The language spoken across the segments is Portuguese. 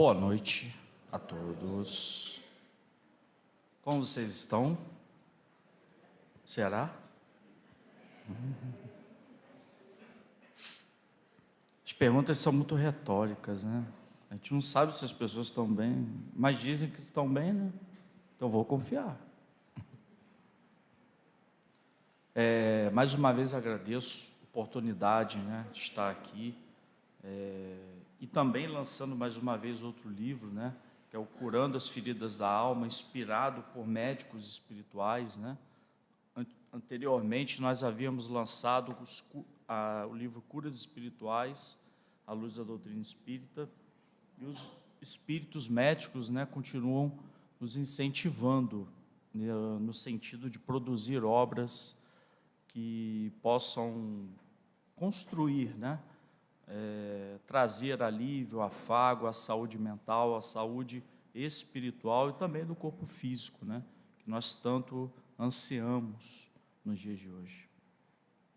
Boa noite a todos. Como vocês estão? Será? As perguntas são muito retóricas, né? A gente não sabe se as pessoas estão bem, mas dizem que estão bem, né? Então vou confiar. Mais uma vez agradeço a oportunidade, né, de estar aqui. E também lançando mais uma vez outro livro, né, que é o Curando as Feridas da Alma, inspirado por médicos espirituais, né? Anteriormente nós havíamos lançado o livro Curas Espirituais, à luz da doutrina espírita, e os espíritos médicos, né, continuam nos incentivando, né, no sentido de produzir obras que possam construir, né, trazer alívio, afago à saúde mental, à saúde espiritual e também do corpo físico, né, que nós tanto ansiamos nos dias de hoje,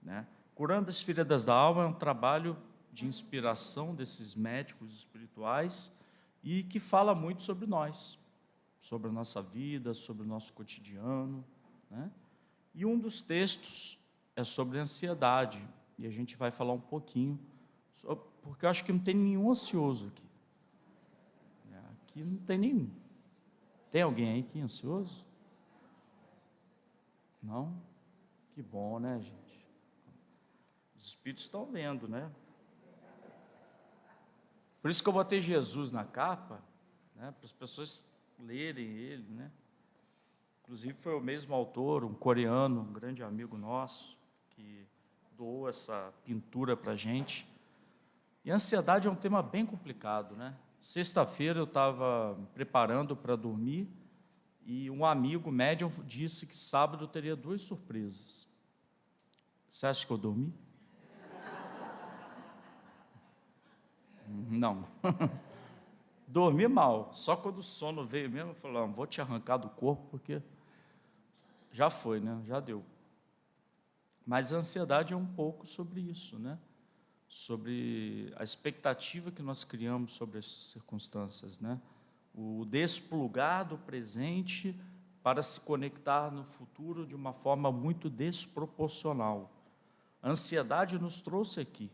né? Curando as Feridas da Alma é um trabalho de inspiração desses médicos espirituais e que fala muito sobre nós, sobre a nossa vida, sobre o nosso cotidiano, né? E um dos textos é sobre ansiedade, e a gente vai falar um pouquinho, porque eu acho que não tem nenhum ansioso aqui. Aqui não tem nenhum. Tem alguém aí que é ansioso? Não? Que bom, né, gente? Os espíritos estão vendo, né? Por isso que eu botei Jesus na capa, né, para as pessoas lerem ele, né? Inclusive foi o mesmo autor, um coreano, um grande amigo nosso, que doou essa pintura para a gente. E a ansiedade é um tema bem complicado, né? Sexta-feira eu estava me preparando para dormir e um amigo médium disse que sábado eu teria 2 surpresas. Você acha que eu dormi? Não. Dormi mal. Só quando o sono veio mesmo, eu falei, não, vou te arrancar do corpo, porque já foi, né? Já deu. Mas a ansiedade é um pouco sobre isso, né? Sobre a expectativa que nós criamos sobre as circunstâncias, né? O desplugar do presente para se conectar no futuro de uma forma muito desproporcional. A ansiedade nos trouxe aqui.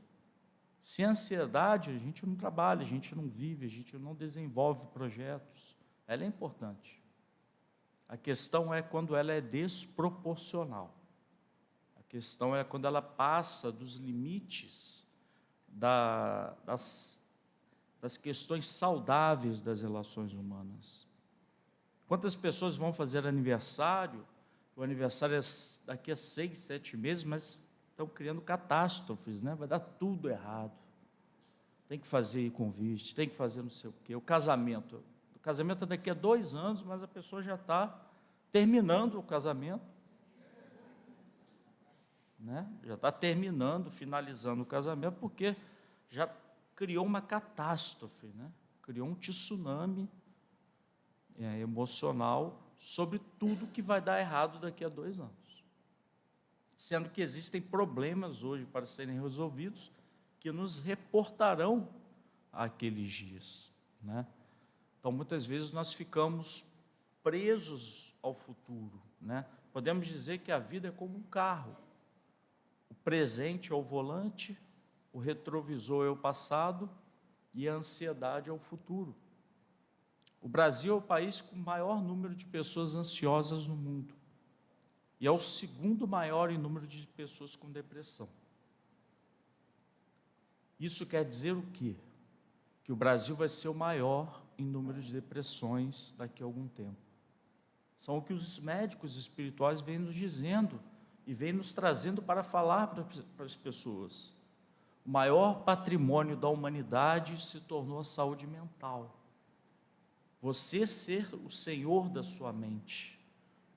Sem ansiedade, a gente não trabalha, a gente não vive, a gente não desenvolve projetos. Ela é importante. A questão é quando ela é desproporcional. A questão é quando ela passa dos limites das questões saudáveis das relações humanas. Quantas pessoas vão fazer aniversário? O aniversário é daqui a 6, 7 meses, mas estão criando catástrofes, né? Vai dar tudo errado. Tem que fazer convite, tem que fazer não sei o quê. O casamento é daqui a 2 anos, mas a pessoa já está terminando o casamento, né? Já está terminando, finalizando o casamento, porque já criou uma catástrofe, né? Criou um tsunami emocional sobre tudo que vai dar errado daqui a 2 anos. Sendo que existem problemas hoje para serem resolvidos que nos reportarão àqueles dias, né? Então, muitas vezes nós ficamos presos ao futuro, né? Podemos dizer que a vida é como um carro. O presente é o volante, o retrovisor é o passado e a ansiedade é o futuro. O Brasil é o país com o maior número de pessoas ansiosas no mundo. E é o segundo maior em número de pessoas com depressão. Isso quer dizer o quê? Que o Brasil vai ser o maior em número de depressões daqui a algum tempo. São o que os médicos espirituais vêm nos dizendo e vêm nos trazendo para falar para as pessoas. O maior patrimônio da humanidade se tornou a saúde mental. Você ser o senhor da sua mente.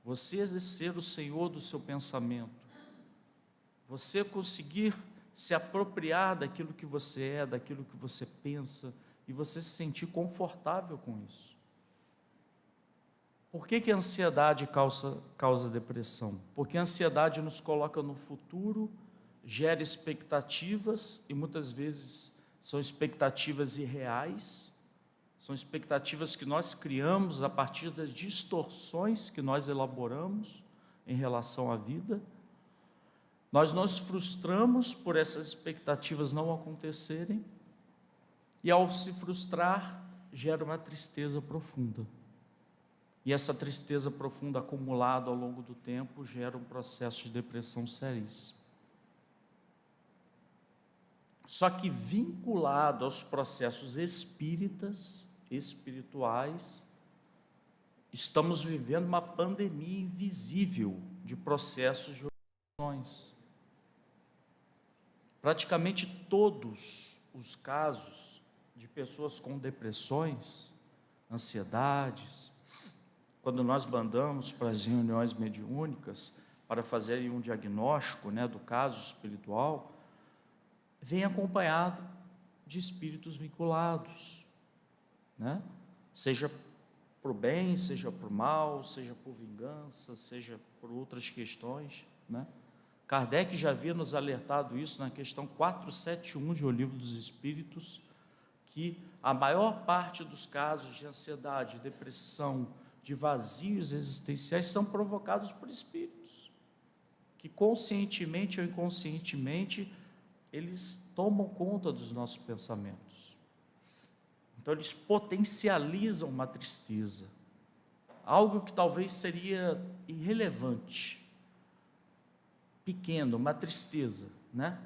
Você ser o senhor do seu pensamento, você conseguir se apropriar daquilo que você é, daquilo que você pensa, e você se sentir confortável com isso. Por que a ansiedade causa depressão? Porque a ansiedade nos coloca no futuro, gera expectativas, e muitas vezes são expectativas irreais, São expectativas que nós criamos a partir das distorções que nós elaboramos em relação à vida. Nós nos frustramos por essas expectativas não acontecerem, e ao se frustrar, gera uma tristeza profunda. E essa tristeza profunda acumulada ao longo do tempo gera um processo de depressão seríssimo. Só que vinculado aos processos espirituais, estamos vivendo uma pandemia invisível de processos de orações. Praticamente todos os casos de pessoas com depressões, ansiedades, quando nós mandamos para as reuniões mediúnicas para fazerem um diagnóstico, do caso espiritual, vem acompanhado de espíritos vinculados, seja por bem, seja por mal, seja por vingança, seja por outras questões, Kardec já havia nos alertado isso na questão 471 de O Livro dos Espíritos, que a maior parte dos casos de ansiedade, depressão, de vazios existenciais são provocados por espíritos, que conscientemente ou inconscientemente eles tomam conta dos nossos pensamentos. Então eles potencializam uma tristeza, algo que talvez seria irrelevante, pequeno, uma tristeza, Não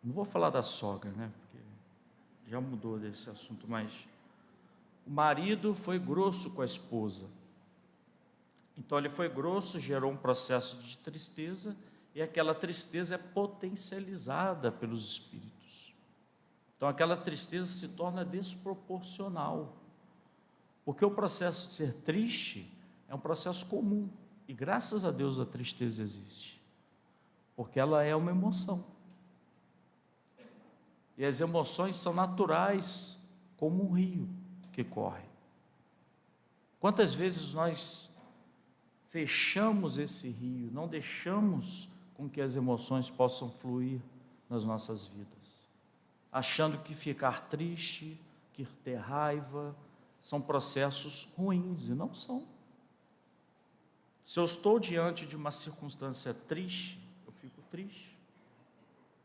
vou falar da sogra, porque já mudou desse assunto, mas o marido foi grosso com a esposa. Então ele foi grosso, gerou um processo de tristeza, e aquela tristeza é potencializada pelos espíritos. Então aquela tristeza se torna desproporcional, porque o processo de ser triste é um processo comum, e graças a Deus a tristeza existe, porque ela é uma emoção, e as emoções são naturais, como um rio que corre. Quantas vezes nós fechamos esse rio, não deixamos com que as emoções possam fluir nas nossas vidas, achando que ficar triste, que ter raiva, são processos ruins, e não são. Se eu estou diante de uma circunstância triste, eu fico triste.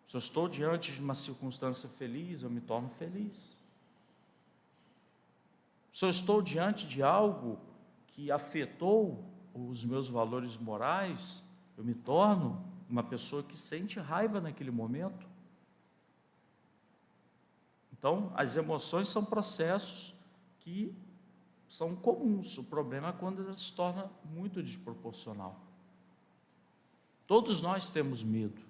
Se eu estou diante de uma circunstância feliz, eu me torno feliz. Se eu estou diante de algo que afetou os meus valores morais, eu me torno uma pessoa que sente raiva naquele momento. Então, as emoções são processos que são comuns. O problema é quando ela se torna muito desproporcional. Todos nós temos medo.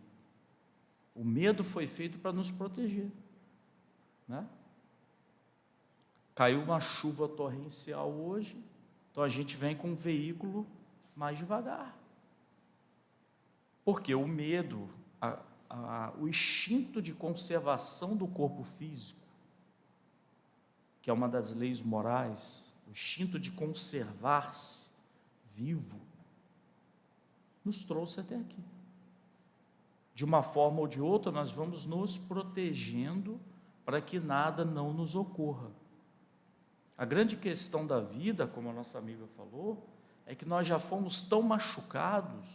O medo foi feito para nos proteger, Caiu uma chuva torrencial hoje, então a gente vem com um veículo mais devagar. Porque o medo, o instinto de conservação do corpo físico, que é uma das leis morais, o instinto de conservar-se vivo, nos trouxe até aqui. De uma forma ou de outra, nós vamos nos protegendo para que nada não nos ocorra. A grande questão da vida, como a nossa amiga falou, é que nós já fomos tão machucados,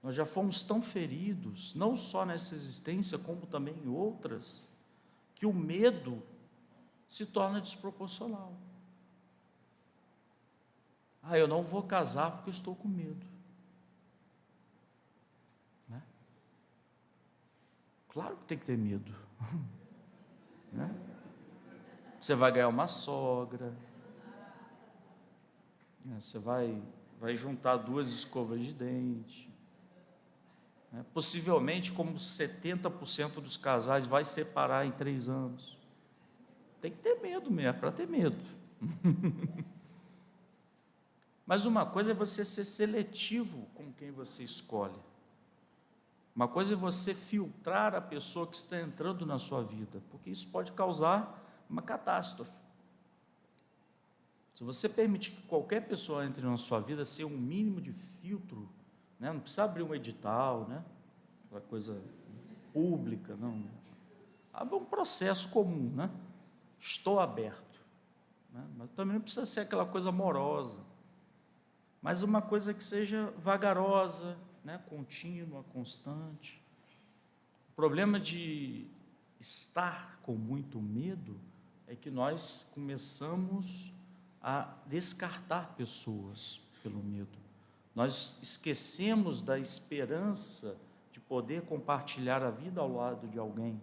nós já fomos tão feridos, não só nessa existência, como também em outras, que o medo se torna desproporcional. Eu não vou casar porque eu estou com medo. Claro que tem que ter medo. Você vai ganhar uma sogra, você vai juntar 2 escovas de dente, possivelmente, como 70% dos casais vai separar em 3 anos. Tem que ter medo mesmo, é para ter medo. Mas uma coisa é você ser seletivo com quem você escolhe. Uma coisa é você filtrar a pessoa que está entrando na sua vida, porque isso pode causar uma catástrofe. Se você permitir que qualquer pessoa entre na sua vida sem um mínimo de filtro, não precisa abrir um edital, aquela coisa pública, não. Abre um processo comum, estou aberto, né? Mas também não precisa ser aquela coisa amorosa, mas uma coisa que seja vagarosa, né? Contínua, constante. O problema de estar com muito medo é que nós começamos a descartar pessoas pelo medo. Nós esquecemos da esperança de poder compartilhar a vida ao lado de alguém.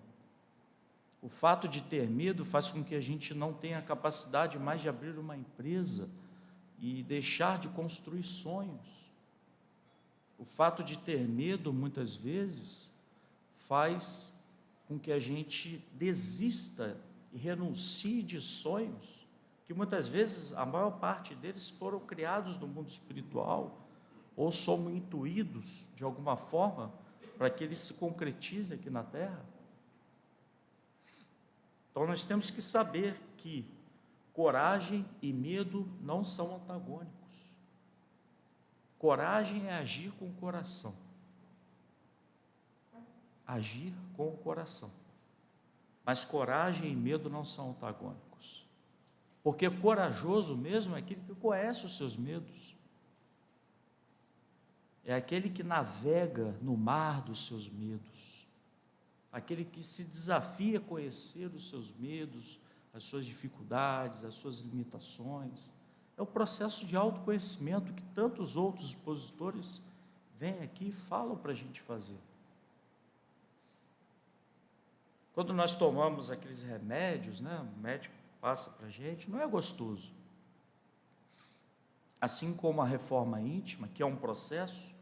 O fato de ter medo faz com que a gente não tenha a capacidade mais de abrir uma empresa e deixar de construir sonhos. O fato de ter medo, muitas vezes, faz com que a gente desista e renuncie de sonhos, que muitas vezes, a maior parte deles foram criados no mundo espiritual, ou somos intuídos, de alguma forma, para que eles se concretizem aqui na Terra. Então, nós temos que saber que coragem e medo não são antagônicos. Coragem é agir com o coração. Agir com o coração. Mas coragem e medo não são antagônicos. Porque corajoso mesmo é aquele que conhece os seus medos. É aquele que navega no mar dos seus medos. Aquele que se desafia a conhecer os seus medos, as suas dificuldades, as suas limitações. É o processo de autoconhecimento que tantos outros expositores vêm aqui e falam para a gente fazer. Quando nós tomamos aqueles remédios, né, o médico passa para a gente, não é gostoso. Assim como a reforma íntima, que é um processo,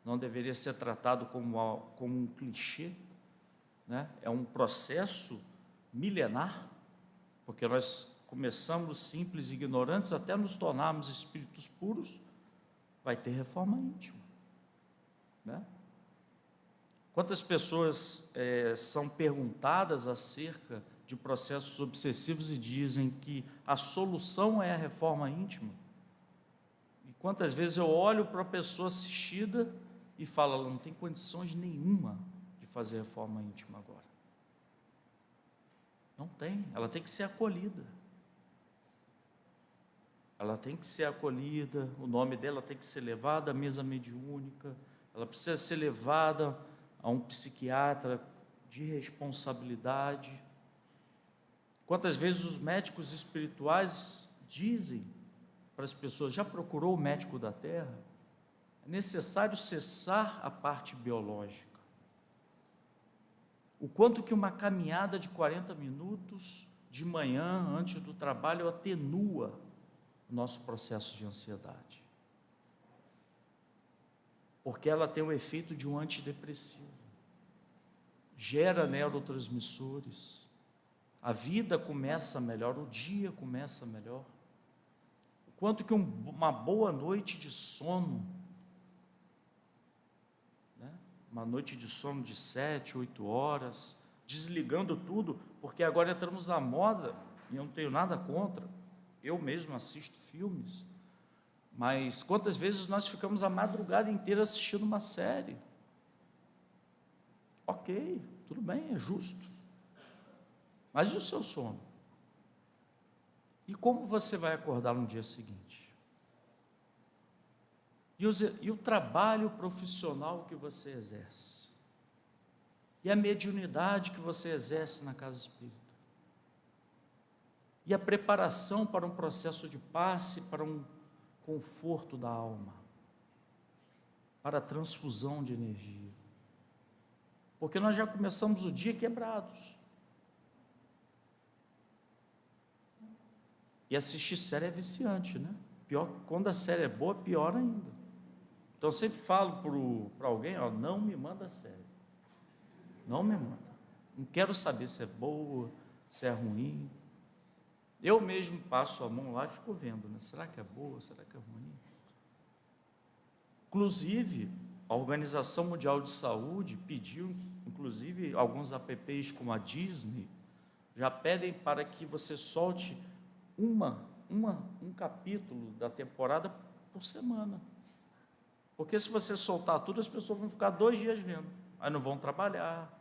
não deveria ser tratado como um clichê, né? É um processo milenar, porque nós começamos simples e ignorantes até nos tornarmos espíritos puros, vai ter reforma íntima, né? Quantas pessoas são perguntadas acerca de processos obsessivos e dizem que a solução é a reforma íntima? E quantas vezes eu olho para a pessoa assistida e falo, ela não tem condições nenhuma de fazer reforma íntima agora. Não tem, ela tem que ser acolhida. Ela tem que ser acolhida, o nome dela tem que ser levado à mesa mediúnica, ela precisa ser levada a um psiquiatra de responsabilidade. Quantas vezes os médicos espirituais dizem para as pessoas, já procurou o médico da Terra? É necessário cessar a parte biológica. O quanto que uma caminhada de 40 minutos de manhã, antes do trabalho, atenua o nosso processo de ansiedade. Porque ela tem o efeito de um antidepressivo. Gera neurotransmissores. A vida começa melhor, o dia começa melhor. O quanto que uma boa noite de sono, né? Uma noite de sono de 7, 8 horas, desligando tudo, porque agora entramos na moda, e eu não tenho nada contra, eu mesmo assisto filmes, mas quantas vezes nós ficamos a madrugada inteira assistindo uma série? Ok, tudo bem, é justo. Mas e o seu sono? E como você vai acordar no dia seguinte? E o trabalho profissional que você exerce? E a mediunidade que você exerce na casa espírita? E a preparação para um processo de passe, para um conforto da alma, para a transfusão de energia. Porque nós já começamos o dia quebrados. E assistir série é viciante, né? Pior, quando a série é boa, pior ainda. Então eu sempre falo para alguém, ó, não me manda série. Não me manda. Não quero saber se é boa, se é ruim. Eu mesmo passo a mão lá e fico vendo, né? Será que é boa? Será que é ruim? Inclusive, a Organização Mundial de Saúde pediu, inclusive, alguns apps como a Disney, já pedem para que você solte um capítulo da temporada por semana. Porque se você soltar tudo, as pessoas vão ficar 2 dias vendo. Aí não vão trabalhar,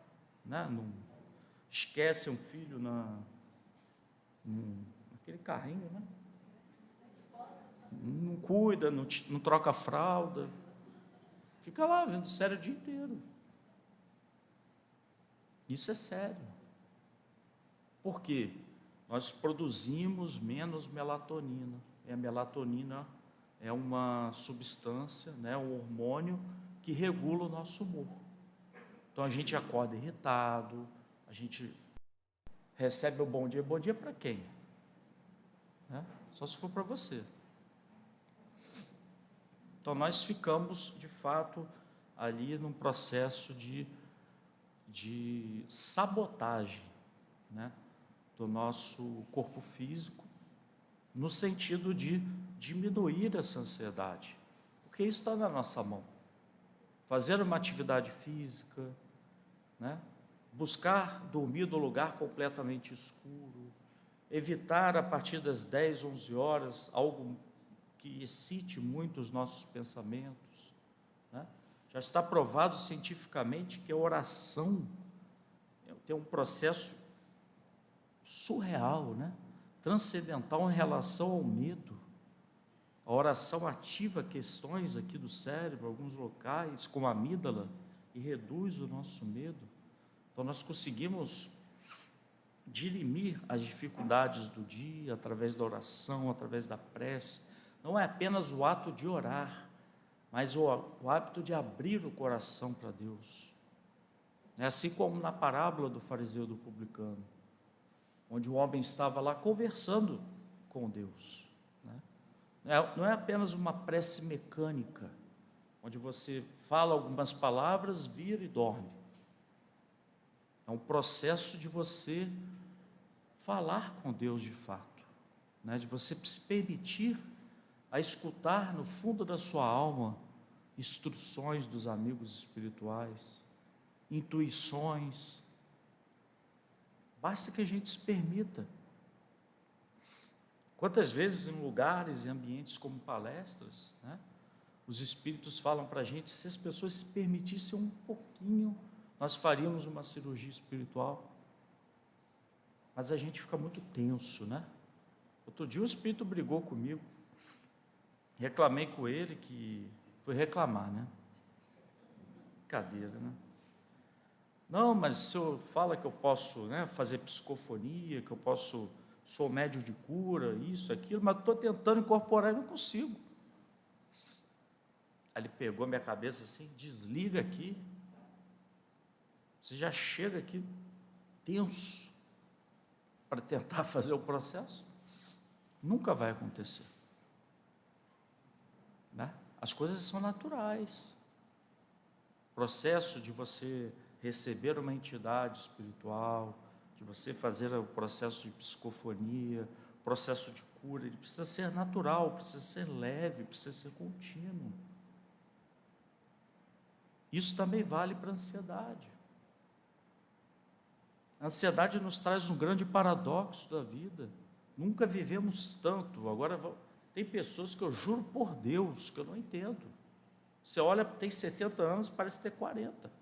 né? Não esquecem um filho aquele carrinho, né? Não cuida, não troca fralda, fica lá vendo série o dia inteiro. Isso é sério. Por quê? Nós produzimos menos melatonina. E a melatonina é uma substância, né, um hormônio que regula o nosso humor. Então a gente acorda irritado, a gente recebe o bom dia. Bom dia para quem? Né? Só se for para você. Então nós ficamos, de fato, ali num processo de sabotagem, né, do nosso corpo físico, no sentido de diminuir essa ansiedade, porque isso está na nossa mão. Fazer uma atividade física, né, buscar dormir no lugar completamente escuro, evitar a partir das 10, 11 horas algo que excite muito os nossos pensamentos, né? Já está provado cientificamente que a oração tem um processo surreal, né? Transcendental em relação ao medo. A oração ativa questões aqui do cérebro, alguns locais, como a amígdala, e reduz o nosso medo. Então nós conseguimos dirimir as dificuldades do dia através da oração, através da prece. Não é apenas o ato de orar, mas o hábito de abrir o coração para Deus. É assim como na parábola do fariseu e do publicano, onde o homem estava lá conversando com Deus, né? Não é apenas uma prece mecânica, onde você fala algumas palavras, vira e dorme. É um processo de você falar com Deus de fato, né? De você se permitir a escutar no fundo da sua alma instruções dos amigos espirituais, intuições. Basta que a gente se permita. Quantas vezes em lugares, em ambientes como palestras, né, os espíritos falam para a gente, se as pessoas se permitissem um pouquinho, nós faríamos uma cirurgia espiritual. Mas a gente fica muito tenso, né? Outro dia o espírito brigou comigo, reclamei com ele, que foi reclamar, né? Brincadeira, né? Não, mas o senhor fala que eu posso, né, fazer psicofonia, que eu posso, sou médium de cura, isso, aquilo, mas estou tentando incorporar e não consigo. Aí ele pegou minha cabeça assim, desliga aqui, você já chega aqui tenso para tentar fazer o processo, nunca vai acontecer, né? As coisas são naturais. O processo de você receber uma entidade espiritual, de você fazer o processo de psicofonia, processo de cura, ele precisa ser natural, precisa ser leve, precisa ser contínuo. Isso também vale para a ansiedade. A ansiedade nos traz um grande paradoxo da vida. Nunca vivemos tanto. Agora, tem pessoas que eu juro por Deus que eu não entendo. Você olha, tem 70 anos, parece ter 40.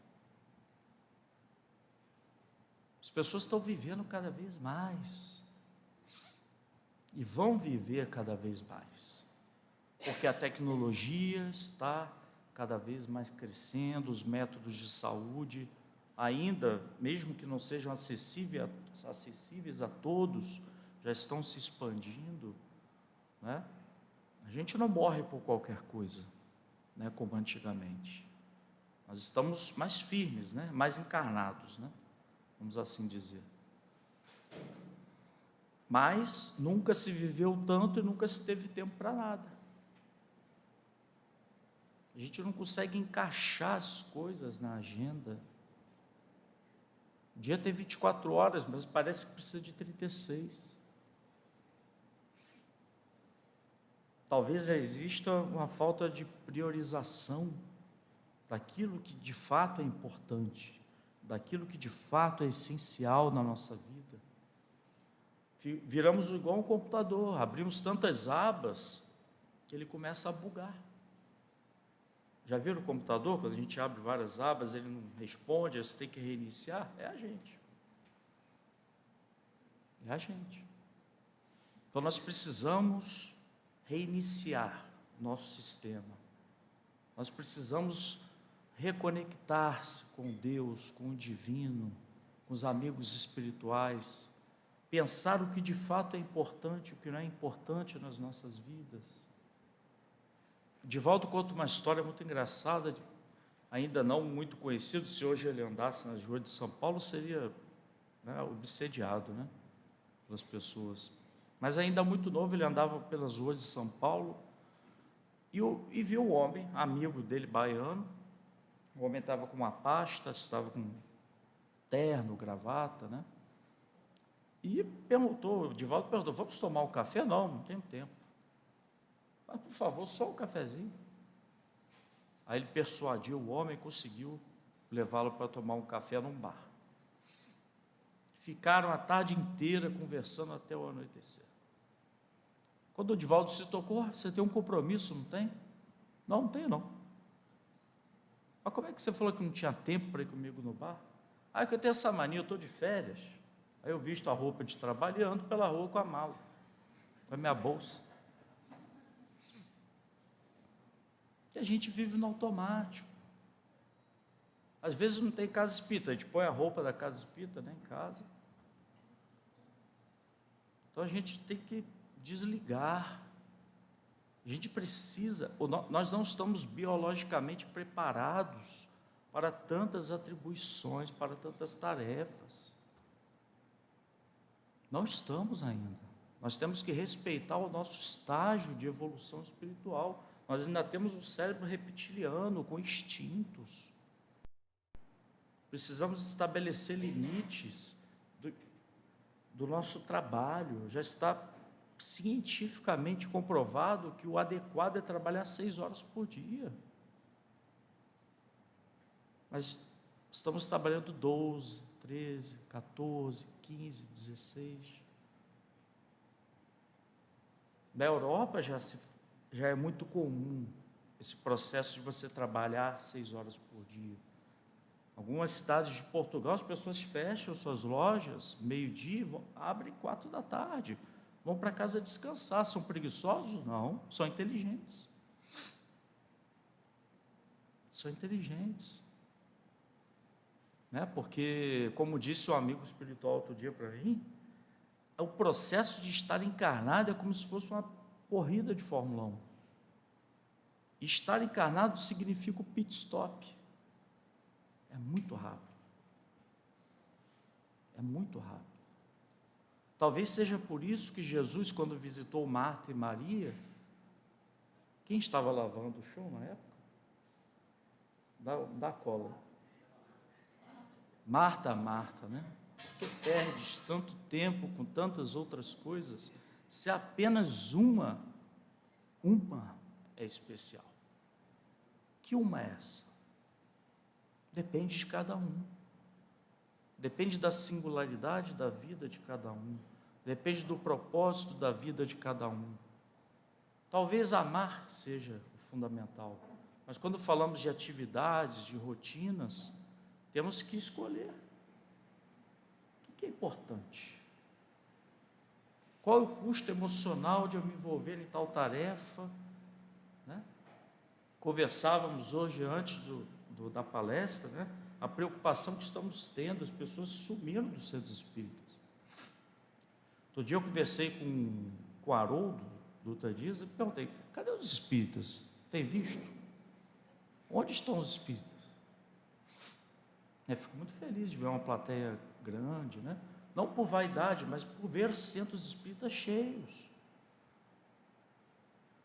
As pessoas estão vivendo cada vez mais. E vão viver cada vez mais. Porque a tecnologia está cada vez mais crescendo, os métodos de saúde, ainda, mesmo que não sejam acessíveis a todos, já estão se expandindo, né? A gente não morre por qualquer coisa, né, como antigamente. Nós estamos mais firmes, né, mais encarnados, né, vamos assim dizer. Mas nunca se viveu tanto e nunca se teve tempo para nada. A gente não consegue encaixar as coisas na agenda. O dia tem 24 horas, mas parece que precisa de 36. Talvez exista uma falta de priorização daquilo que de fato é importante, daquilo que de fato é essencial na nossa vida. Viramos igual um computador, abrimos tantas abas que ele começa a bugar. Já viram o computador? Quando a gente abre várias abas, ele não responde, aí você tem que reiniciar? É a gente. É a gente. Então nós precisamos reiniciar nosso sistema. Nós precisamos reconectar-se com Deus, com o divino, com os amigos espirituais, pensar o que de fato é importante, o que não é importante nas nossas vidas. Divaldo conta uma história muito engraçada, ainda não muito conhecido. Se hoje ele andasse nas ruas de São Paulo, seria, né, obsediado, né, pelas pessoas. Mas ainda muito novo, ele andava pelas ruas de São Paulo e viu um homem, amigo dele, baiano. O homem estava com uma pasta, estava com terno, gravata, né? E perguntou, o Divaldo perguntou: vamos tomar um café? Não tenho tempo. Mas, por favor, só um cafezinho. Aí ele persuadiu o homem e conseguiu levá-lo para tomar um café num bar. Ficaram a tarde inteira conversando até o anoitecer. Quando o Divaldo se tocou: você tem um compromisso, não tem? Não tenho não. Mas como é que você falou que não tinha tempo para ir comigo no bar? Ah, é que eu tenho essa mania, eu estou de férias. Aí eu visto a roupa de trabalho e ando pela rua com a mala, com a minha bolsa. E a gente vive no automático. Às vezes não tem casa espírita, a gente põe a roupa da casa espírita, né, em casa. Então a gente tem que desligar. A gente precisa, nós não estamos biologicamente preparados para tantas atribuições, para tantas tarefas. Não estamos ainda. Nós temos que respeitar o nosso estágio de evolução espiritual. Nós ainda temos o cérebro reptiliano, com instintos. Precisamos estabelecer limites do nosso trabalho. Já está cientificamente comprovado que o adequado é trabalhar 6 horas por dia. Mas estamos trabalhando 12, 13, 14, 15, 16. Na Europa já é muito comum esse processo de você trabalhar 6 horas por dia. Algumas cidades de Portugal, as pessoas fecham suas lojas, meio-dia, abrem 4 da tarde, vão para casa descansar. São preguiçosos? Não, são inteligentes. São inteligentes. Né? Porque, como disse um amigo espiritual outro dia para mim, o processo de estar encarnado é como se fosse uma corrida de Fórmula 1. Estar encarnado significa o pit stop. É muito rápido. É muito rápido. Talvez seja por isso que Jesus, quando visitou Marta e Maria, quem estava lavando o chão na época? Dá cola. Marta, né? Tu perdes tanto tempo com tantas outras coisas, se apenas uma é especial. Que uma é essa? Depende de cada um. Depende da singularidade da vida de cada um. Depende do propósito da vida de cada um. Talvez amar seja o fundamental, mas quando falamos de atividades, de rotinas, temos que escolher. O que é importante? Qual é o custo emocional de eu me envolver em tal tarefa? Né? Conversávamos hoje, antes da palestra, né? A preocupação que estamos tendo, as pessoas sumiram dos centros espíritas. Outro dia eu conversei com o Haroldo, do Utadias, e perguntei: cadê os espíritas? Tem visto? Onde estão os espíritas? Eu fico muito feliz de ver uma plateia grande, né? Não por vaidade, mas por ver centros espíritas cheios.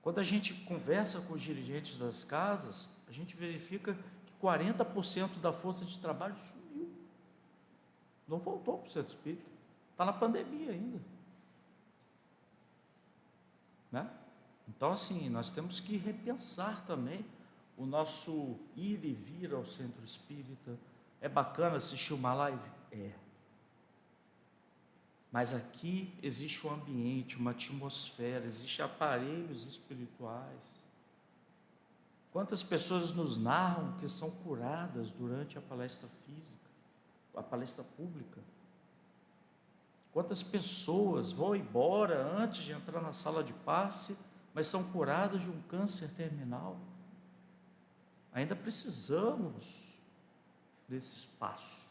Quando a gente conversa com os dirigentes das casas, a gente verifica que 40% da força de trabalho sumiu. Não voltou para o centro espírita. Está na pandemia ainda. Né? Então, assim, nós temos que repensar também o nosso ir e vir ao centro espírita. É bacana assistir uma live? É. Mas aqui existe um ambiente, uma atmosfera, existem aparelhos espirituais. Quantas pessoas nos narram que são curadas durante a palestra física, a palestra pública? Quantas pessoas vão embora antes de entrar na sala de passe, mas são curadas de um câncer terminal? Ainda precisamos desse espaço.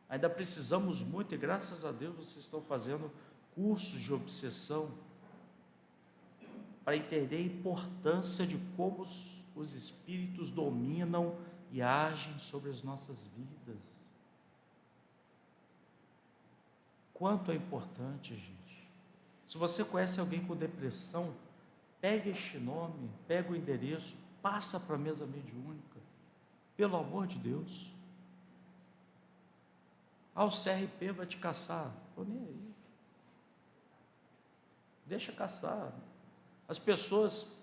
Ainda precisamos muito, e graças a Deus vocês estão fazendo cursos de obsessão para entender a importância de como os espíritos dominam e agem sobre as nossas vidas. Quanto é importante, gente. Se você conhece alguém com depressão, pega este nome, pega o endereço, passa para a mesa mediúnica, pelo amor de Deus. O CRP vai te caçar. Estou nem aí. Deixa caçar. As pessoas,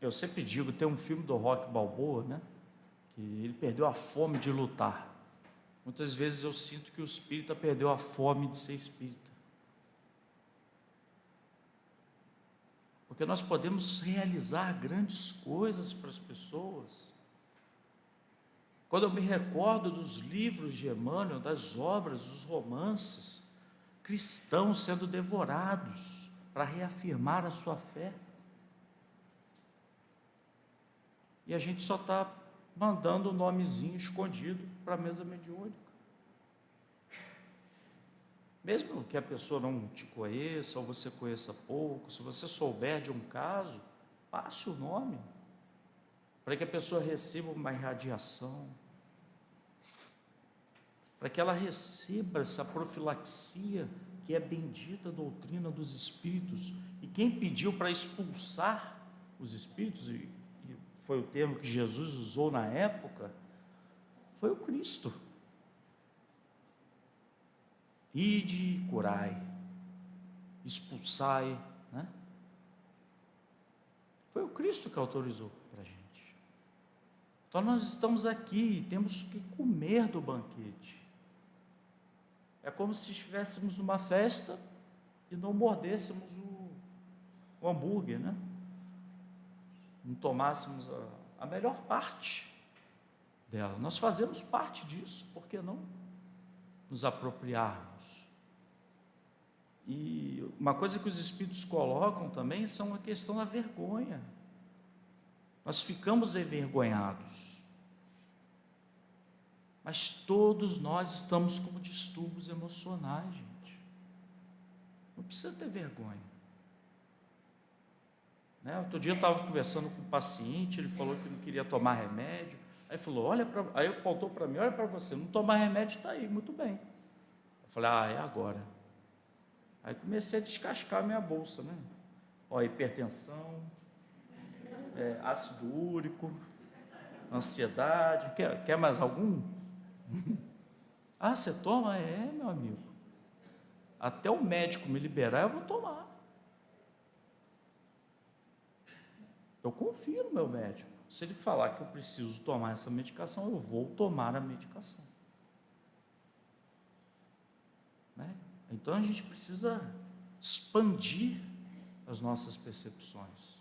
eu sempre digo, tem um filme do Rocky Balboa, né? Que ele perdeu a fome de lutar. Muitas vezes eu sinto que o espírita perdeu a fome de ser espírita. Porque nós podemos realizar grandes coisas para as pessoas. Quando eu me recordo dos livros de Emmanuel, das obras, dos romances, cristãos sendo devorados para reafirmar a sua fé. E a gente só está mandando um nomezinho escondido para a mesa mediúnica. Mesmo que a pessoa não te conheça, ou você conheça pouco, se você souber de um caso, passe o nome, para que a pessoa receba uma irradiação, para que ela receba essa profilaxia, que é a bendita doutrina dos espíritos. E quem pediu para expulsar os espíritos, e foi o termo que Jesus usou na época, foi o Cristo. Ide, curai, expulsai, né? Foi o Cristo que autorizou para a gente. Então nós estamos aqui e temos que comer do banquete. É como se estivéssemos numa festa e não mordêssemos o hambúrguer, né? Não tomássemos a melhor parte dela. Nós fazemos parte disso, por que não nos apropriarmos? E uma coisa que os espíritos colocam também são a questão da vergonha. Nós ficamos envergonhados. Mas todos nós estamos com distúrbios emocionais, gente. Não precisa ter vergonha. Né? Outro dia eu estava conversando com um paciente, ele falou que não queria tomar remédio. Aí falou, aí apontou para mim, olha para você, não tomar remédio está aí, muito bem. Eu falei, é agora. Aí comecei a descascar a minha bolsa, né? Hipertensão, ácido úrico, ansiedade, quer mais algum? Você toma? Meu amigo. Até o médico me liberar, eu vou tomar. Eu confio no meu médico. Se ele falar que eu preciso tomar essa medicação, eu vou tomar a medicação. Né? Então a gente precisa expandir as nossas percepções.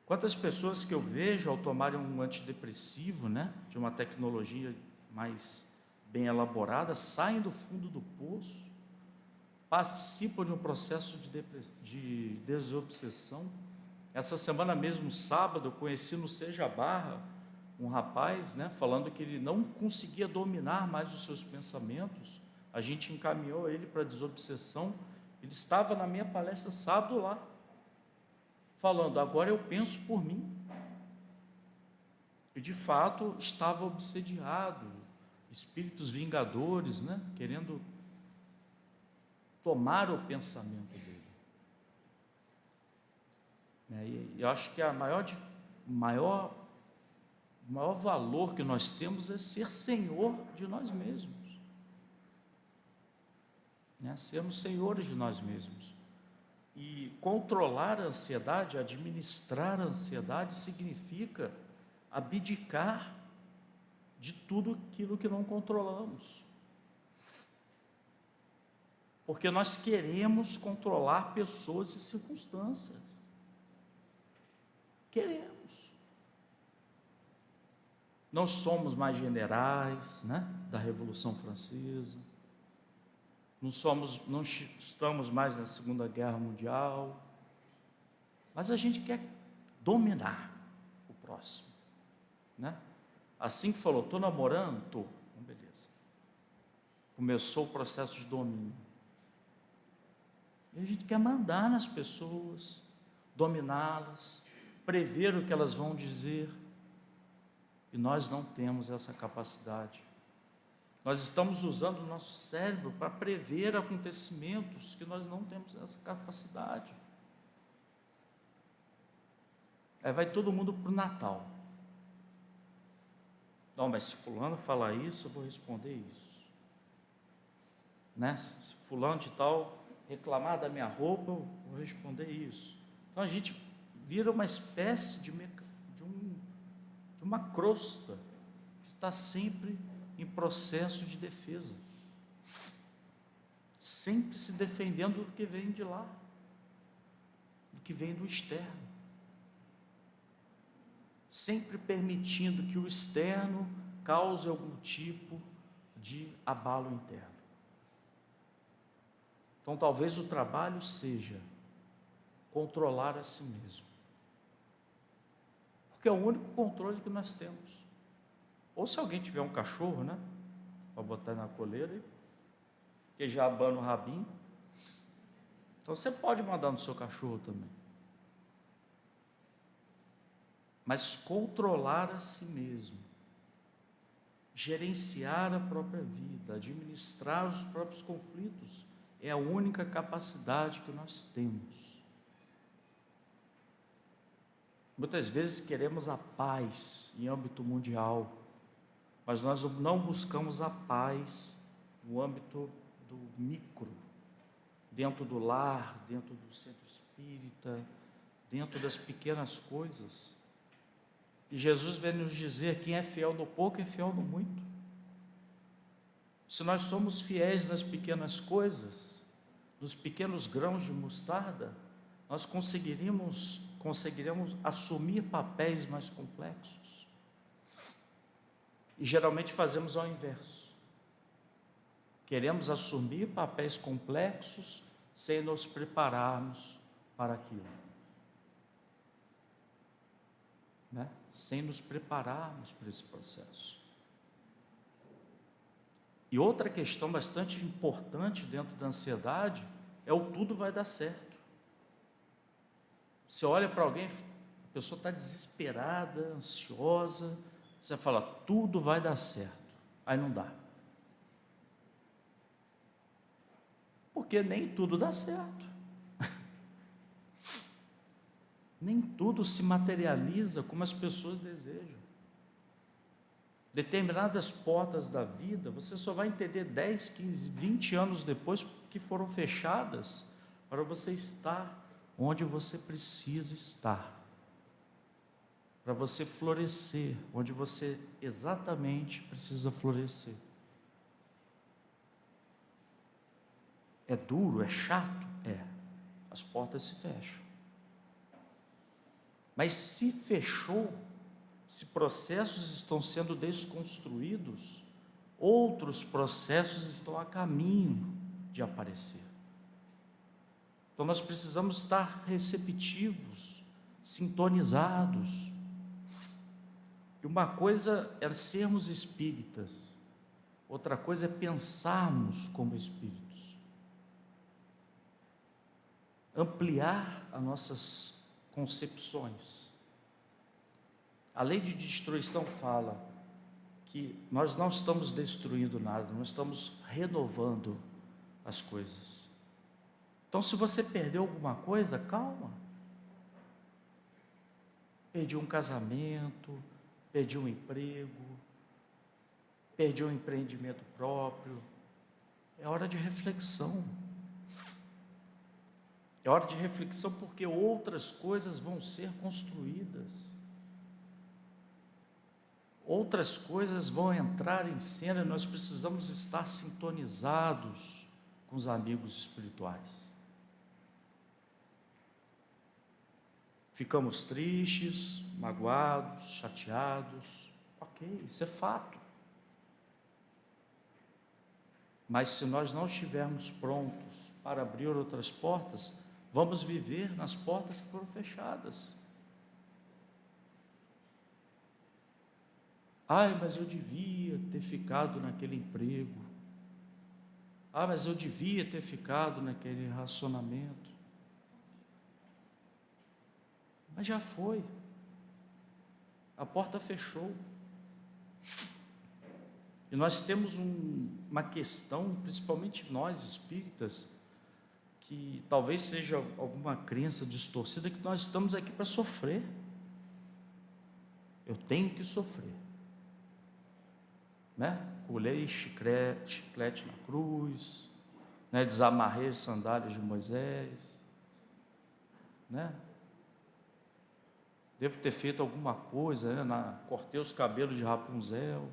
Quantas pessoas que eu vejo ao tomarem um antidepressivo, né, de uma tecnologia mais bem elaborada, saem do fundo do poço, participam de um processo de desobsessão. Essa semana mesmo, sábado, eu conheci no Seja Barra um rapaz, né, falando que ele não conseguia dominar mais os seus pensamentos. A gente encaminhou ele para a desobsessão. Ele estava na minha palestra sábado lá, falando, agora eu penso por mim. E de fato estava obsediado, espíritos vingadores, né, querendo tomar o pensamento dele. E eu acho que o maior valor que nós temos é ser senhor de nós mesmos. Sermos senhores de nós mesmos. E controlar a ansiedade, administrar a ansiedade, significa abdicar de tudo aquilo que não controlamos. Porque nós queremos controlar pessoas e circunstâncias. Queremos. não somos mais generais, né, da Revolução Francesa, não estamos mais na Segunda Guerra Mundial, mas a gente quer dominar o próximo, né? Assim que falou, estou namorando? Estou, beleza. Começou o processo de domínio. E a gente quer mandar nas pessoas, dominá-las, prever o que elas vão dizer, e nós não temos essa capacidade. Nós estamos usando o nosso cérebro para prever acontecimentos que nós não temos essa capacidade. Aí vai todo mundo para o Natal. Não, mas se fulano falar isso, eu vou responder isso. Né? Se fulano de tal reclamar da minha roupa, eu vou responder isso. Então a gente vira uma espécie de uma crosta que está sempre em processo de defesa, sempre se defendendo do que vem de lá, do que vem do externo, sempre permitindo que o externo cause algum tipo de abalo interno. Então talvez o trabalho seja controlar a si mesmo, porque é o único controle que nós temos. Ou se alguém tiver um cachorro, né, para botar na coleira, que já abana o rabinho, então você pode mandar no seu cachorro também. Mas controlar a si mesmo, gerenciar a própria vida, administrar os próprios conflitos, é a única capacidade que nós temos. Muitas vezes queremos a paz em âmbito mundial, mas nós não buscamos a paz no âmbito do micro, dentro do lar, dentro do centro espírita, dentro das pequenas coisas. E Jesus vem nos dizer: quem é fiel no pouco é fiel no muito. Se nós somos fiéis nas pequenas coisas, nos pequenos grãos de mostarda, nós conseguiremos assumir papéis mais complexos. E geralmente fazemos ao inverso. Queremos assumir papéis complexos sem nos prepararmos para aquilo, né? Sem nos prepararmos para esse processo. E outra questão bastante importante dentro da ansiedade é o tudo vai dar certo. Você olha para alguém, a pessoa está desesperada, ansiosa, você fala, tudo vai dar certo. Aí não dá. Porque nem tudo dá certo. Nem tudo se materializa como as pessoas desejam. Determinadas portas da vida, você só vai entender 10, 15, 20 anos depois que foram fechadas para você estar onde você precisa estar. Para você florescer onde você exatamente precisa florescer. É duro, é chato? É. As portas se fecham. Mas se fechou, se processos estão sendo desconstruídos, outros processos estão a caminho de aparecer. Então nós precisamos estar receptivos, sintonizados. E uma coisa é sermos espíritas, outra coisa é pensarmos como espíritos. Ampliar as nossas concepções. A lei de destruição fala que nós não estamos destruindo nada, nós estamos renovando as coisas. Então, se você perdeu alguma coisa, calma. Perdi um casamento, perdi um emprego, perdi um empreendimento próprio. É hora de reflexão. É hora de reflexão porque outras coisas vão ser construídas. Outras coisas vão entrar em cena e nós precisamos estar sintonizados com os amigos espirituais. Ficamos tristes, magoados, chateados, Ok, isso é fato. Mas se nós não estivermos prontos para abrir outras portas, vamos viver nas portas que foram fechadas. Ai, mas eu devia ter ficado naquele emprego. Ah, mas eu devia ter ficado naquele relacionamento. Mas já foi. A porta fechou. E nós temos uma questão, principalmente nós espíritas, que talvez seja alguma crença distorcida, que nós estamos aqui para sofrer. Eu tenho que sofrer, né? Colhei chiclete na cruz, né? Desamarrei as sandálias de Moisés, né? Devo ter feito alguma coisa, né? Cortei os cabelos de Rapunzel.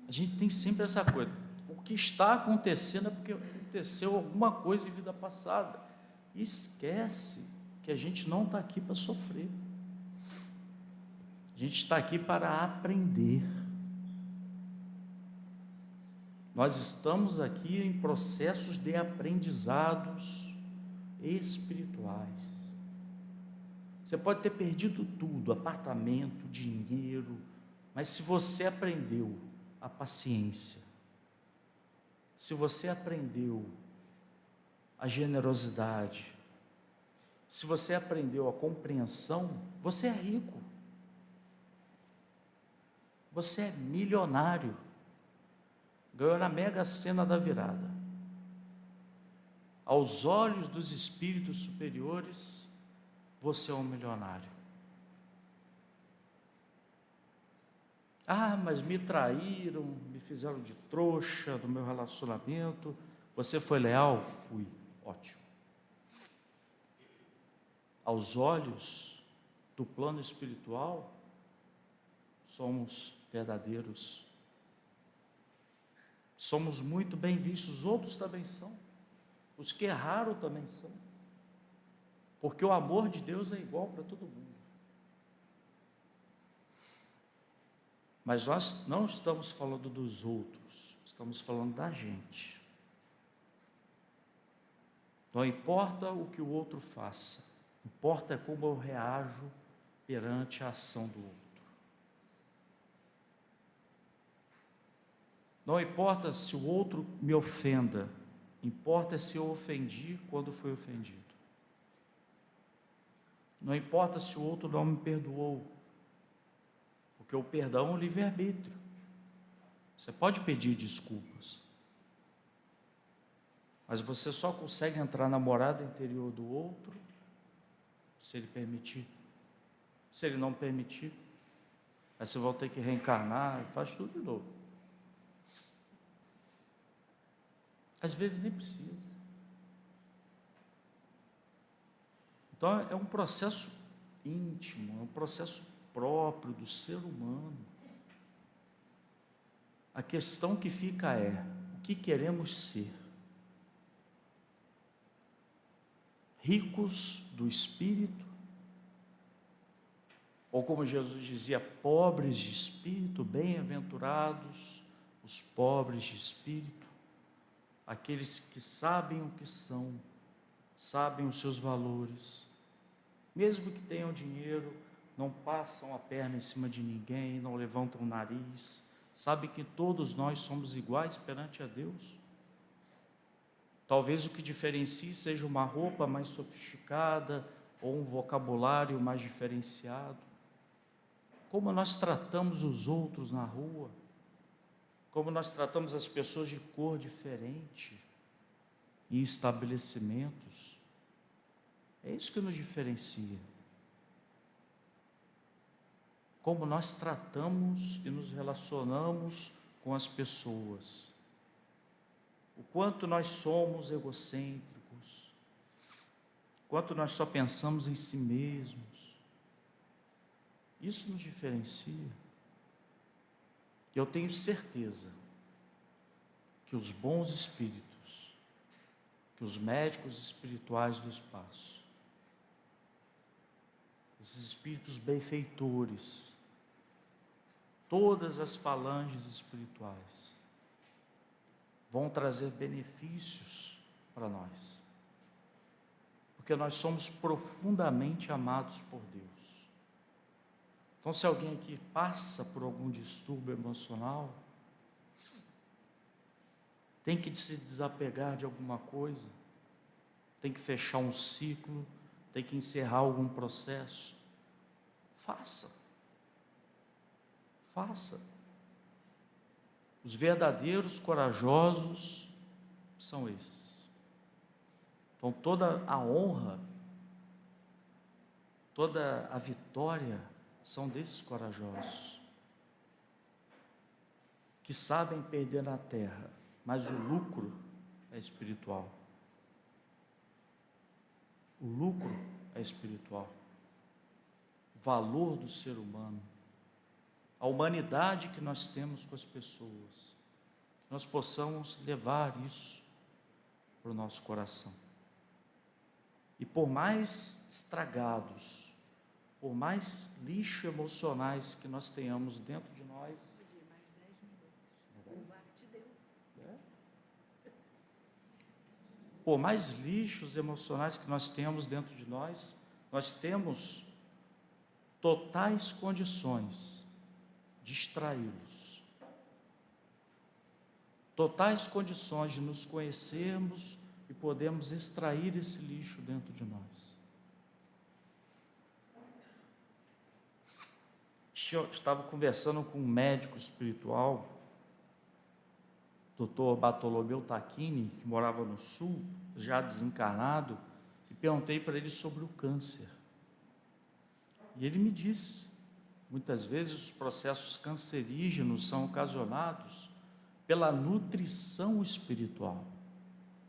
A gente tem sempre essa coisa, o que está acontecendo é porque aconteceu alguma coisa em vida passada, e esquece que a gente não está aqui para sofrer, a gente está aqui para aprender. Nós estamos aqui em processos de aprendizados espirituais. Você pode ter perdido tudo, apartamento, dinheiro, mas se você aprendeu a paciência, se você aprendeu a generosidade, se você aprendeu a compreensão, você é rico, você é milionário, ganhou na Mega Sena da virada. Aos olhos dos espíritos superiores, você é um milionário. Ah, mas me traíram, me fizeram de trouxa do meu relacionamento. Você foi leal? Fui. Ótimo. Aos olhos do plano espiritual, somos verdadeiros. Somos muito bem vistos, os outros também são. Os que erraram também são. Porque o amor de Deus é igual para todo mundo. Mas nós não estamos falando dos outros, estamos falando da gente. Não importa o que o outro faça, importa como eu reajo perante a ação do outro. Não importa se o outro me ofenda, importa se eu ofendi quando fui ofendido. Não importa se o outro não me perdoou, porque o perdão é um livre-arbítrio. Você pode pedir desculpas, mas você só consegue entrar na morada interior do outro se ele permitir. Se ele não permitir, aí você vai ter que reencarnar e faz tudo de novo. Às vezes nem precisa. Então é um processo íntimo, é um processo próprio do ser humano. A questão que fica é: o que queremos ser? Ricos do espírito? Ou como Jesus dizia, pobres de espírito, bem-aventurados os pobres de espírito, aqueles que sabem o que são, sabem os seus valores, mesmo que tenham dinheiro, não passam a perna em cima de ninguém, não levantam o nariz, sabem que todos nós somos iguais perante a Deus. Talvez o que diferencie seja uma roupa mais sofisticada ou um vocabulário mais diferenciado. Como nós tratamos os outros na rua, como nós tratamos as pessoas de cor diferente em estabelecimentos, é isso que nos diferencia. Como nós tratamos e nos relacionamos com as pessoas. O quanto nós somos egocêntricos, o quanto nós só pensamos em si mesmos. Isso nos diferencia. E eu tenho certeza que os bons espíritos, que os médicos espirituais do espaço, esses espíritos benfeitores, todas as falanges espirituais vão trazer benefícios para nós, porque nós somos profundamente amados por Deus. Então, se alguém aqui passa por algum distúrbio emocional, tem que se desapegar de alguma coisa, tem que fechar um ciclo, tem que encerrar algum processo, faça. Os verdadeiros corajosos são esses. Então, toda a honra, toda a vitória são desses corajosos, que sabem perder na terra, mas o lucro é espiritual. O lucro é espiritual. O valor do ser humano, a humanidade que nós temos com as pessoas, que nós possamos levar isso para o nosso coração. E por mais estragados, por mais lixo emocionais que nós tenhamos dentro de nós, por mais lixos emocionais que nós temos dentro de nós temos totais condições de extraí-los, totais condições de nos conhecermos e podermos extrair esse lixo dentro de nós. Eu estava conversando com um médico espiritual, Dr. Bartolomeu Tacchini, que morava no Sul, já desencarnado, e perguntei para ele sobre o câncer. E ele me disse, muitas vezes os processos cancerígenos são ocasionados pela nutrição espiritual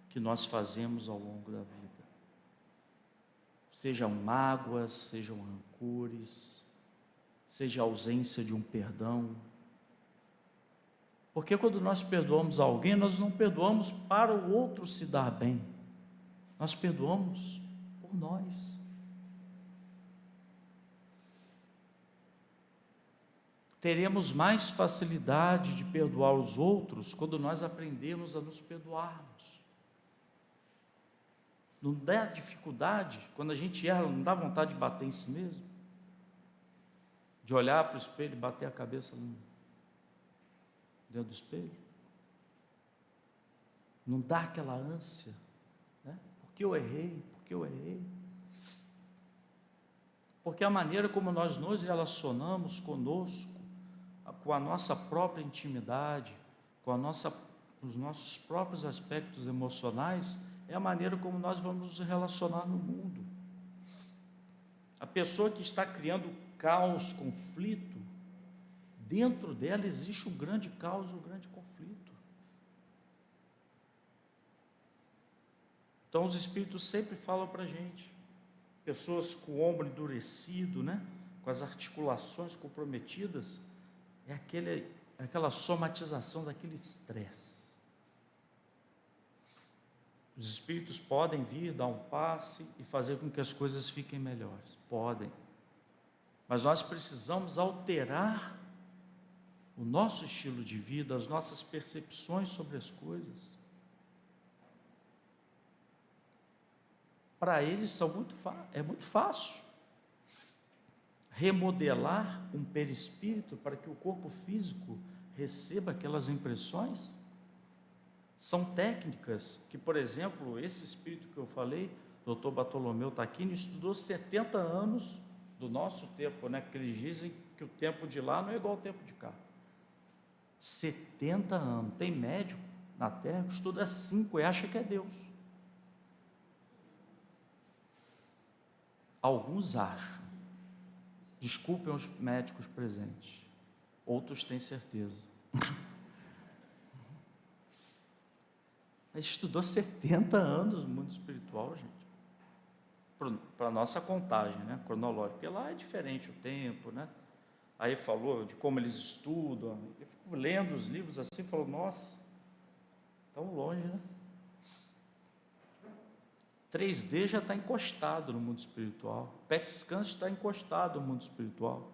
que nós fazemos ao longo da vida. Sejam mágoas, sejam rancores, seja a ausência de um perdão. Porque quando nós perdoamos alguém, nós não perdoamos para o outro se dar bem, nós perdoamos por nós. Teremos mais facilidade de perdoar os outros quando nós aprendermos a nos perdoarmos. Não dá dificuldade, quando a gente erra, não dá vontade de bater em si mesmo? De olhar para o espelho e bater a cabeça dentro do espelho? Não dá aquela ânsia, né? Porque eu errei, porque a maneira como nós nos relacionamos conosco, com a nossa própria intimidade, os nossos próprios aspectos emocionais, é a maneira como nós vamos nos relacionar no mundo. A pessoa que está criando caos, conflito, dentro dela existe um grande caos, um grande conflito. Então os espíritos sempre falam para a gente, pessoas com o ombro endurecido, né? Com as articulações comprometidas, é aquela somatização daquele estresse. Os espíritos podem vir, dar um passe e fazer com que as coisas fiquem melhores, podem, mas nós precisamos alterar o nosso estilo de vida, as nossas percepções sobre as coisas. Para eles é muito fácil remodelar um perispírito para que o corpo físico receba aquelas impressões. São técnicas que, por exemplo, esse espírito que eu falei, Dr. Bartolomeu Tacchini, estudou 70 anos do nosso tempo, né? Porque eles dizem que o tempo de lá não é igual ao tempo de cá. 70 anos. Tem médico na Terra que estuda 5 e acha que é Deus. Alguns acham. Desculpem os médicos presentes. Outros têm certeza. Ele estudou 70 anos no mundo espiritual, gente. Para a nossa contagem, né, cronológica. Porque lá é diferente o tempo, né? Aí falou de como eles estudam. Eu fico lendo os livros assim e falo, nossa, tão longe, né? 3D já está encostado no mundo espiritual. PET scan está encostado no mundo espiritual.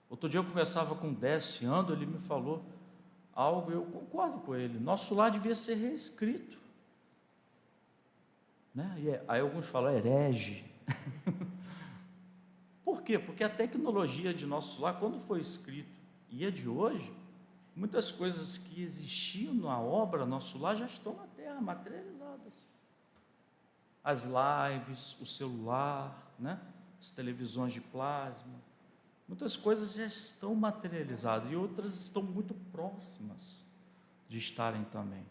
Outro dia eu conversava com o Décio Ando, ele me falou algo, eu concordo com ele. Nosso lar devia ser reescrito. Né? Aí alguns falam herege. Por quê? Porque a tecnologia de nosso lar, quando foi escrito, e é de hoje, muitas coisas que existiam na obra Nosso Lar já estão na terra, materializadas. As lives, o celular, né? As televisões de plasma, muitas coisas já estão materializadas e outras estão muito próximas de estarem também.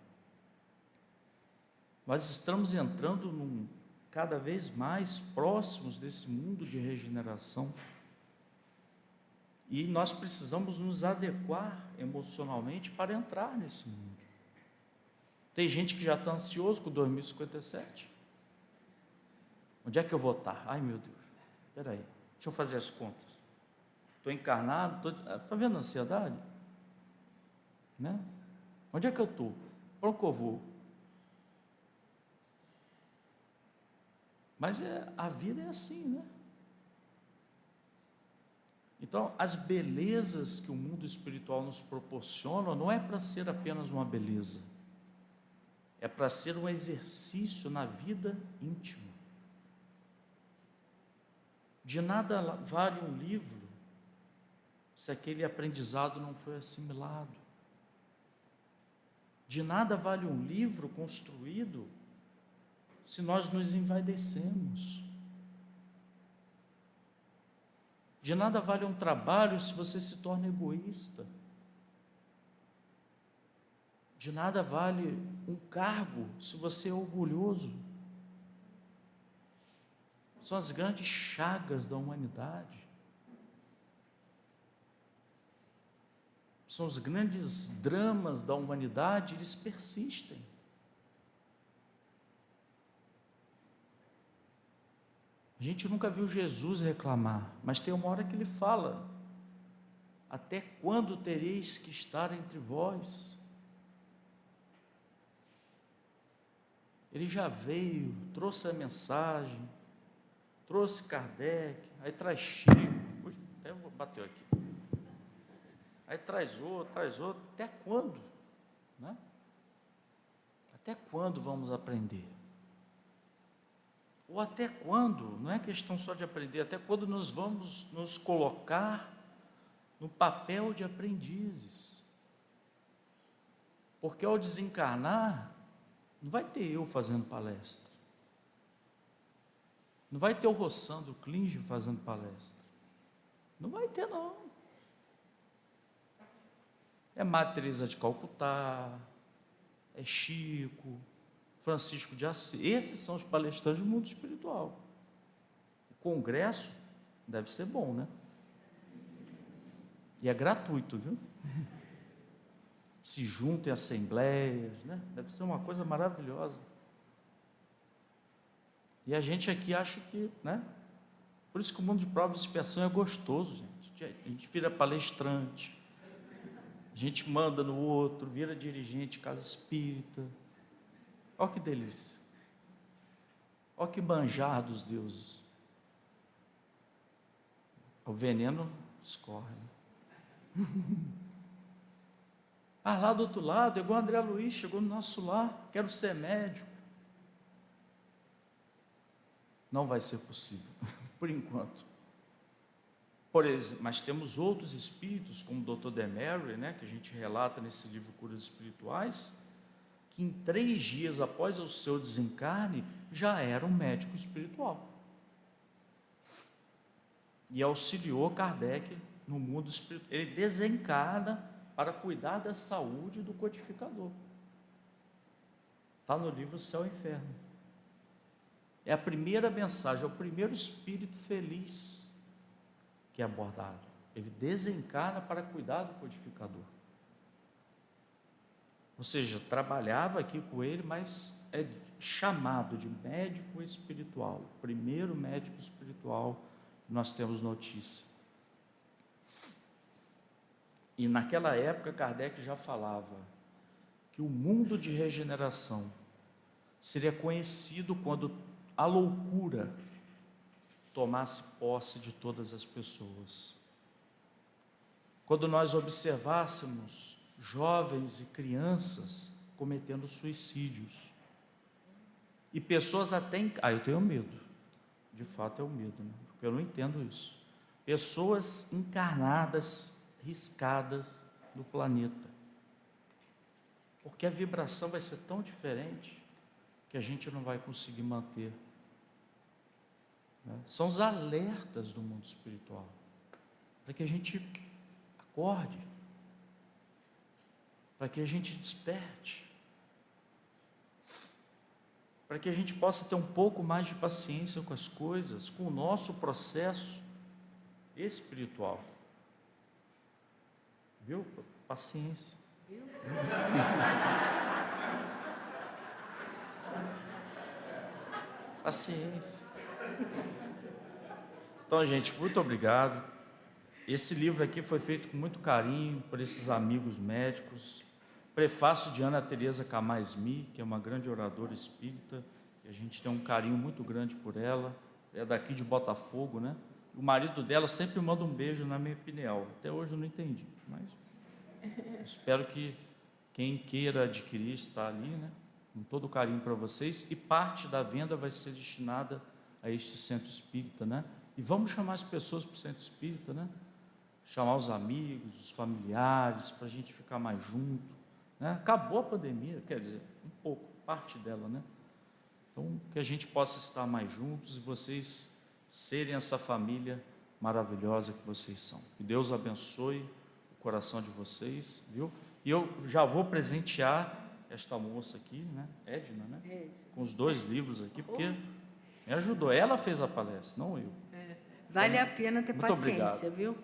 Nós estamos entrando cada vez mais próximos desse mundo de regeneração. E nós precisamos nos adequar emocionalmente para entrar nesse mundo. Tem gente que já está ansioso com 2057. Onde é que eu vou estar? Ai, meu Deus, espera aí, deixa eu fazer as contas. Estou encarnado, está vendo a ansiedade? Né? Onde é que eu estou? Para onde eu vou? Mas a vida é assim, né? Então, as belezas que o mundo espiritual nos proporciona não é para ser apenas uma beleza, é para ser um exercício na vida íntima. De nada vale um livro se aquele aprendizado não foi assimilado. De nada vale um livro construído se nós nos envaidecemos. De nada vale um trabalho se você se torna egoísta. De nada vale um cargo se você é orgulhoso. São as grandes chagas da humanidade. São os grandes dramas da humanidade, eles persistem. A gente nunca viu Jesus reclamar, mas tem uma hora que ele fala: até quando tereis que estar entre vós? Ele já veio, trouxe a mensagem, trouxe Kardec, aí traz Chico, até bateu aqui, aí traz outro, até quando? Né? Até quando vamos aprender? Ou até quando, não é questão só de aprender, até quando nós vamos nos colocar no papel de aprendizes? Porque ao desencarnar, não vai ter eu fazendo palestra, não vai ter o Roçando Klinge fazendo palestra, não vai ter não. É Madre Teresa de Calcutá, é Chico, Francisco de Assis, esses são os palestrantes do mundo espiritual. O congresso deve ser bom, né? E é gratuito, viu? Se juntem assembleias, né? Deve ser uma coisa maravilhosa. E a gente aqui acha que, né? Por isso que o mundo de provas e expiação é gostoso, gente. A gente vira palestrante, a gente manda no outro, vira dirigente de casa espírita. Olha que delícia, olha que manjar dos deuses. O veneno escorre. Ah, lá do outro lado, igual o André Luiz, chegou no nosso lar, quero ser médico. Não vai ser possível, por enquanto. Por exemplo, mas temos outros espíritos, como o Dr. Demery, né, que a gente relata nesse livro Curas Espirituais, que em 3 dias após o seu desencarne, já era um médico espiritual. E auxiliou Kardec no mundo espiritual. Ele desencarna para cuidar da saúde do codificador. Está no livro Céu e Inferno. É a primeira mensagem, é o primeiro espírito feliz que é abordado. Ele desencarna para cuidar do codificador. Ou seja, trabalhava aqui com ele, mas é chamado de médico espiritual, o primeiro médico espiritual que nós temos notícia. E naquela época Kardec já falava que o mundo de regeneração seria conhecido quando a loucura tomasse posse de todas as pessoas. Quando nós observássemos jovens e crianças cometendo suicídios, e pessoas até... eu tenho medo, de fato é o medo, né? Porque eu não entendo isso. Pessoas encarnadas, riscadas do planeta. Porque a vibração vai ser tão diferente que a gente não vai conseguir manter. Né? São os alertas do mundo espiritual, para que a gente acorde, para que a gente desperte, para que a gente possa ter um pouco mais de paciência com as coisas, com o nosso processo espiritual. Viu? Paciência. Viu? Paciência. Então, gente, muito obrigado. Esse livro aqui foi feito com muito carinho por esses amigos médicos. Prefácio de Ana Teresa Camais-Mi, que é uma grande oradora espírita, e a gente tem um carinho muito grande por ela. É daqui de Botafogo, né? O marido dela sempre manda um beijo na minha pineal. Até hoje eu não entendi, mas espero que quem queira adquirir está ali, né? Com todo o carinho para vocês, e parte da venda vai ser destinada a este centro espírita, né? E vamos chamar as pessoas para o centro espírita, né? Chamar os amigos, os familiares, para a gente ficar mais junto, né? Acabou a pandemia, quer dizer, um pouco, parte dela, né? Então, que a gente possa estar mais juntos e vocês serem essa família maravilhosa que vocês são. Que Deus abençoe o coração de vocês, viu? E eu já vou presentear esta moça aqui, né? Edna, né? Edna. Com os 2 livros aqui, porque me ajudou. Ela fez a palestra, não eu. Vale a pena ter muito paciência, obrigado. viu?